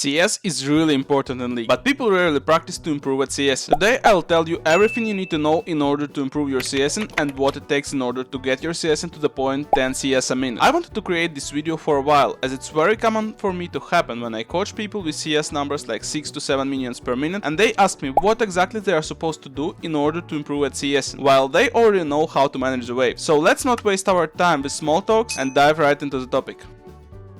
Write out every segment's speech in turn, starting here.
CS is really important in League, but people rarely practice to improve at CS. Today I'll tell you everything you need to know in order to improve your CSing and what it takes in order to get your CSing to the point 10 CS a minute. I wanted to create this video for a while, as it's very common for me to happen when I coach people with CS numbers like 6 to 7 minions per minute, and they ask me what exactly they are supposed to do in order to improve at CSing, while they already know how to manage the wave. So let's not waste our time with small talks and dive right into the topic.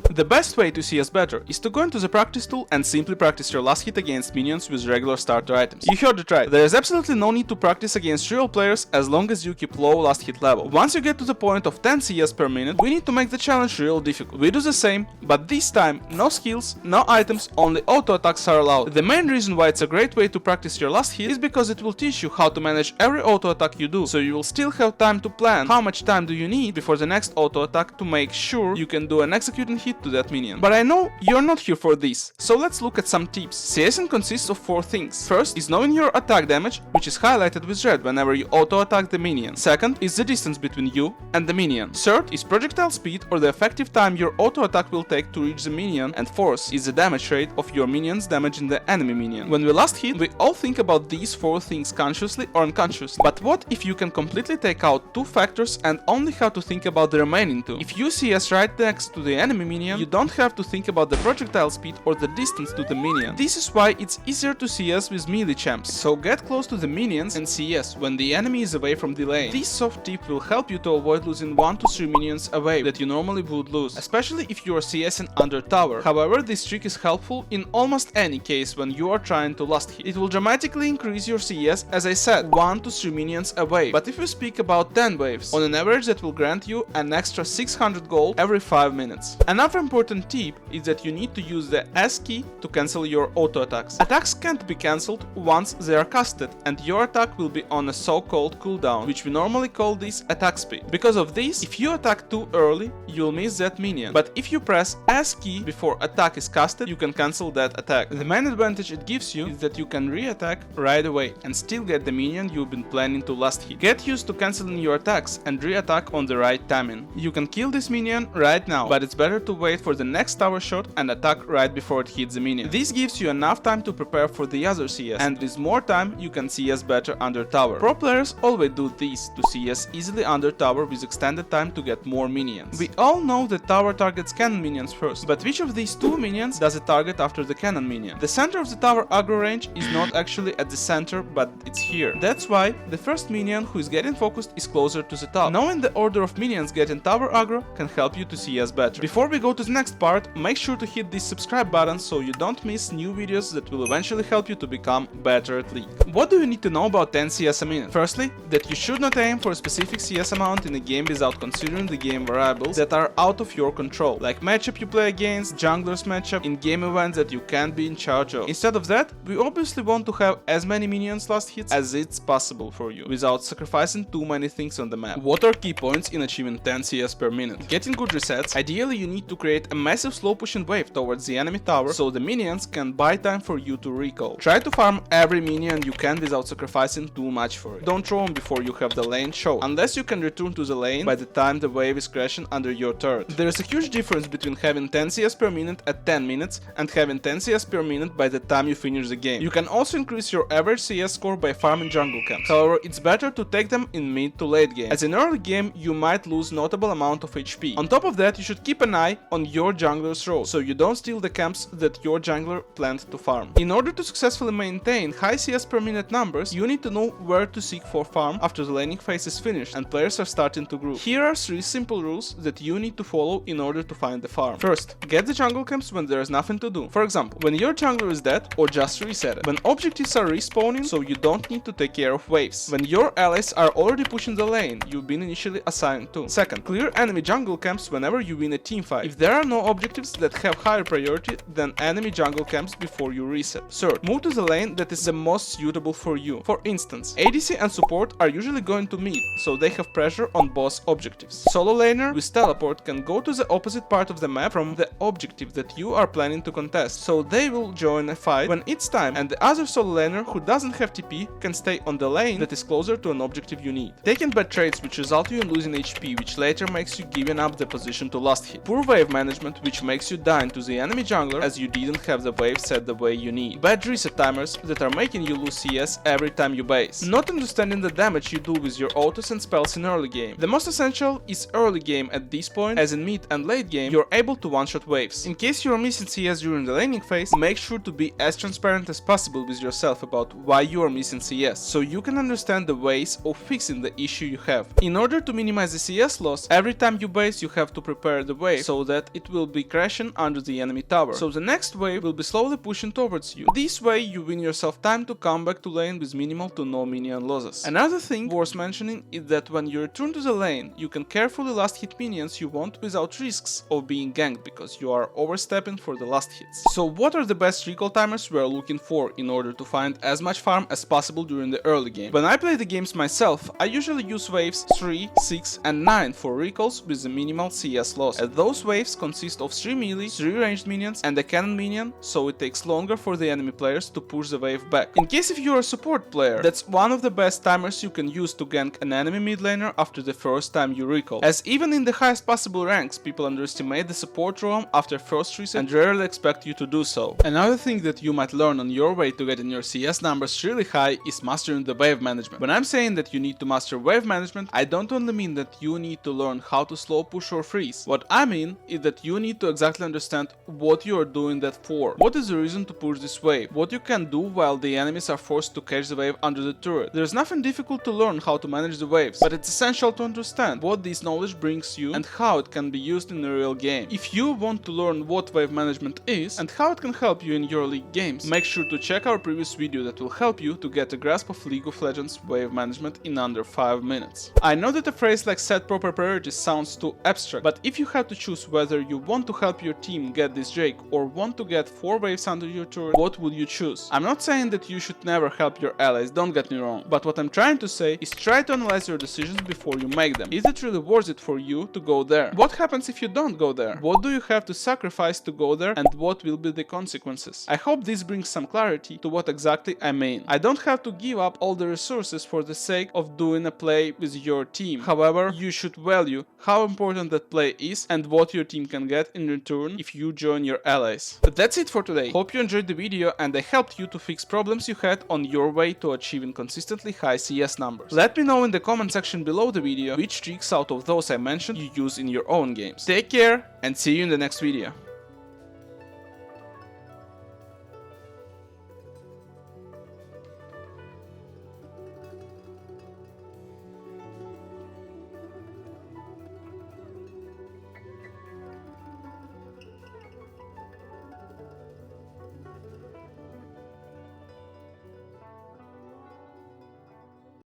The best way to CS better is to go into the practice tool and simply practice your last hit against minions with regular starter items. You heard it right, there is absolutely no need to practice against real players as long as you keep low last hit level. Once you get to the point of 10 CS per minute, we need to make the challenge real difficult. We do the same, but this time no skills, no items, only auto attacks are allowed. The main reason why it's a great way to practice your last hit is because it will teach you how to manage every auto attack you do, so you will still have time to plan how much time do you need before the next auto attack to make sure you can do an executing hit to that minion. But I know you're not here for this, so let's look at some tips. CSing consists of 4 things. First is knowing your attack damage, which is highlighted with red whenever you auto-attack the minion. Second is the distance between you and the minion. Third is projectile speed, or the effective time your auto-attack will take to reach the minion. And fourth is the damage rate of your minions damaging the enemy minion. When we last hit, we all think about these 4 things consciously or unconsciously. But what if you can completely take out 2 factors and only have to think about the remaining 2? If you CS right next to the enemy minion, you don't have to think about the projectile speed or the distance to the minion. This is why it's easier to CS with melee champs. So get close to the minions and CS when the enemy is away from the lane. This soft tip will help you to avoid losing 1 to 3 minions away that you normally would lose, especially if you are CSing under tower. However, this trick is helpful in almost any case when you are trying to last hit. It will dramatically increase your CS, as I said, 1 to 3 minions away. But if we speak about 10 waves, on an average that will grant you an extra 600 gold every 5 minutes. Another important tip is that you need to use the S key to cancel your auto attacks. Attacks can't be cancelled once they are casted, and your attack will be on a so-called cooldown, which we normally call this attack speed. Because of this, if you attack too early, you'll miss that minion. But if you press S key before attack is casted, you can cancel that attack. The main advantage it gives you is that you can re-attack right away and still get the minion you've been planning to last hit. Get used to cancelling your attacks and re-attack on the right timing. You can kill this minion right now, but it's better to wait for the next tower shot and attack right before it hits the minion. This gives you enough time to prepare for the other CS, and with more time you can CS better under tower. Pro players always do this to CS easily under tower with extended time to get more minions. We all know that tower targets cannon minions first, but which of these 2 minions does it target after the cannon minion? The center of the tower aggro range is not actually at the center, but it's here. That's why the first minion who is getting focused is closer to the top. Knowing the order of minions getting tower aggro can help you to CS better. Before we go to the next part, make sure to hit this subscribe button so you don't miss new videos that will eventually help you to become better at League. What do you need to know about 10 CS a minute? Firstly, that you should not aim for a specific CS amount in a game without considering the game variables that are out of your control, like matchup you play against, junglers matchup, in-game events that you can't be in charge of. Instead of that, we obviously want to have as many minions last hits as it's possible for you, without sacrificing too many things on the map. What are key points in achieving 10 CS per minute? Getting good resets. Ideally, you need to create a massive slow pushing wave towards the enemy tower so the minions can buy time for you to recall. Try to farm every minion you can without sacrificing too much for it. Don't roam before you have the lane show, unless you can return to the lane by the time the wave is crashing under your turret. There is a huge difference between having 10 CS per minute at 10 minutes and having 10 CS per minute by the time you finish the game. You can also increase your average CS score by farming jungle camps. However, it's better to take them in mid to late game, as in early game you might lose notable amount of HP. On top of that, you should keep an eye on your jungler's role, so you don't steal the camps that your jungler planned to farm. In order to successfully maintain high CS per minute numbers, you need to know where to seek for farm after the laning phase is finished and players are starting to group. Here are 3 simple rules that you need to follow in order to find the farm. First, get the jungle camps when there is nothing to do. For example, when your jungler is dead, or just reset it. When objectives are respawning, so you don't need to take care of waves. When your allies are already pushing the lane you've been initially assigned to. Second, clear enemy jungle camps whenever you win a teamfight. If there are no objectives that have higher priority than enemy jungle camps before you reset. Third, move to the lane that is the most suitable for you. For instance, ADC and support are usually going to mid, so they have pressure on both objectives. Solo laner with teleport can go to the opposite part of the map from the objective that you are planning to contest, so they will join a fight when it's time, and the other solo laner who doesn't have TP can stay on the lane that is closer to an objective you need. Taking bad trades which result you in losing HP, which later makes you giving up the position to last hit. Poor wave management, which makes you die into the enemy jungler as you didn't have the wave set the way you need. Bad reset timers that are making you lose CS every time you base. Not understanding the damage you do with your autos and spells in early game. The most essential is early game at this point, as in mid and late game you're able to one-shot waves. In case you're missing CS during the laning phase, make sure to be as transparent as possible with yourself about why you are missing CS, so you can understand the ways of fixing the issue you have. In order to minimize the CS loss, every time you base you have to prepare the wave so that it will be crashing under the enemy tower, so the next wave will be slowly pushing towards you. This way you win yourself time to come back to lane with minimal to no minion losses. Another thing worth mentioning is that when you return to the lane, you can carefully last hit minions you want without risks of being ganked because you are overstepping for the last hits. So what are the best recall timers we are looking for in order to find as much farm as possible during the early game? When I play the games myself, I usually use waves 3, 6 and 9 for recalls with a minimal CS loss, as those waves consist of 3 melee, 3 ranged minions and a cannon minion, so it takes longer for the enemy players to push the wave back. In case if you are a support player, that's one of the best timers you can use to gank an enemy mid laner after the first time you recall, as even in the highest possible ranks people underestimate the support roam after first reset and rarely expect you to do so. Another thing that you might learn on your way to getting your CS numbers really high is mastering the wave management. When I'm saying that you need to master wave management, I don't only mean that you need to learn how to slow push or freeze. What I mean is that you need to exactly understand what you are doing that for. What is the reason to push this wave? What you can do while the enemies are forced to catch the wave under the turret. There's nothing difficult to learn how to manage the waves, but it's essential to understand what this knowledge brings you and how it can be used in a real game. If you want to learn what wave management is and how it can help you in your league games, make sure to check our previous video that will help you to get a grasp of League of Legends wave management in under 5 minutes. I know that a phrase like set proper priorities sounds too abstract, but if you have to choose whether you want to help your team get this Drake or want to get 4 waves under your turret, what would you choose? I'm not saying that you should never help your allies, don't get me wrong, but what I'm trying to say is try to analyze your decisions before you make them. Is it really worth it for you to go there? What happens if you don't go there? What do you have to sacrifice to go there and what will be the consequences? I hope this brings some clarity to what exactly I mean. I don't have to give up all the resources for the sake of doing a play with your team. However, you should value how important that play is and what your team can get in return if you join your allies. But that's it for today. Hope you enjoyed the video and I helped you to fix problems you had on your way to achieving consistently high CS numbers. Let me know in the comment section below the video which tricks out of those I mentioned you use in your own games. Take care and see you in the next video.